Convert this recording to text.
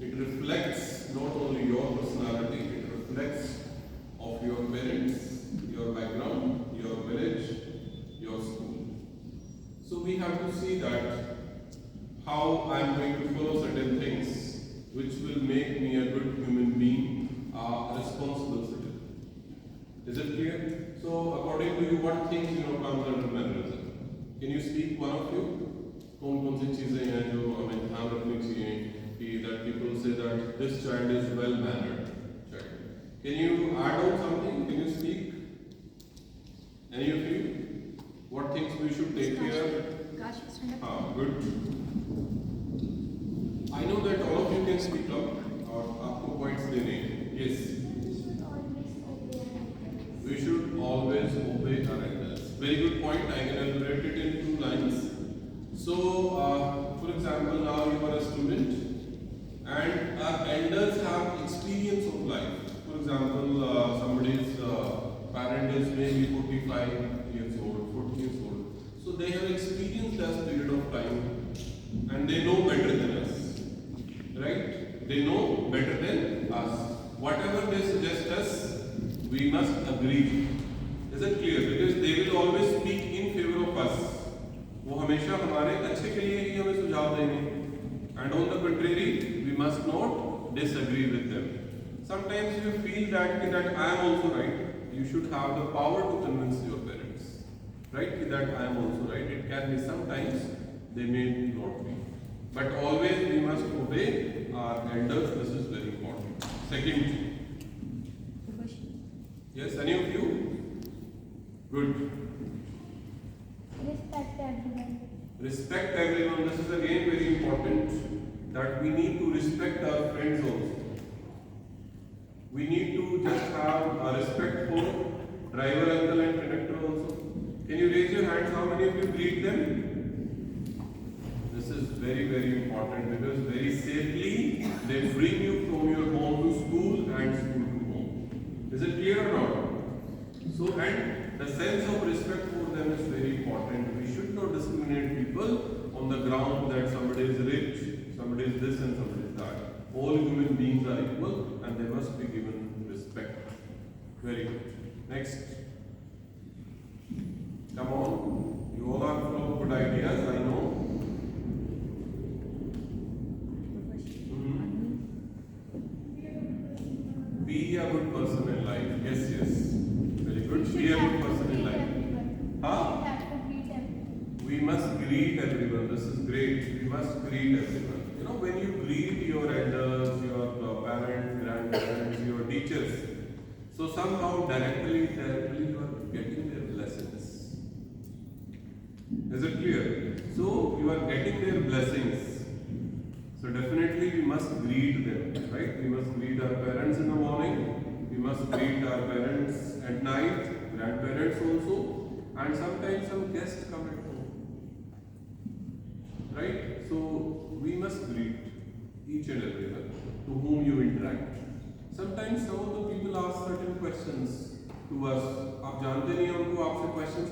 It reflects not only your personality, it reflects of your parents, your background, your village, your school. So we have to see that how I am going to follow certain things which will make me a good human being, a responsible citizen. Is it clear? So according to you, what things comes under mannerism? Can you speak one of you? कौन सी चीजें हैं जो हमें ध्यान रखनी चाहिए कि that people say that this child is well mannered child. Can you add on something? Can you speak? Any of you? What things we should take care? Good. I know that all of you can speak up और आपको points देने हैं. Yes. We should always obey our elders. Very good point. I can elaborate it in 2 lines. So, for example, now you are a student and our elders have experience of life. For example, somebody's parent is maybe 45 years old, 40 years old. So they have experienced that period of time and they know better than us. Right? They know better than us. Whatever they suggest us, we must agree. Is it clear? Because they will always speak in favor of us. वो हमेशा हमारे अच्छे के लिए ही हमें सुझाव देंगे. And on the contrary, we must not disagree with them. Sometimes you feel that I am also right. You should have the power to convince your parents, right? That I am also right. It can be sometimes, they may not be. But always we must obey our elders. This is very important. Second. Yes, any of you? Good. Respect everyone. Respect everyone. This is again very important that we need to respect our friends also. We need to just have a respect for driver uncle and conductor also. Can you raise your hands? How many of you greet them? This is very, very important because very safely they bring you from your home to school and school to home. Is it clear or not? So, and the sense of respect for them is very important. We should not discriminate people on the ground that somebody is rich, somebody is this and somebody is that. All human beings are equal and they must be given respect. Very good. Next. Come on. You all are full of good ideas, I know. Be a good person in life. Yes, yes. Very good. Be a good person in life. Huh? We must greet everyone. This is great. We must greet everyone. You know, when you greet your elders, your parents, grandparents, your teachers, so somehow directly you are getting their blessings. Is it clear? So you are getting their blessings. So definitely we must greet them, right? We must greet our parents in the morning. We must greet our parents at night, grandparents also, and sometimes some guests come at home. Right? So we must greet each and everyone to whom you interact. Sometimes some of the people ask certain questions to us. आप जानते नहीं हैं उनको आपसे questions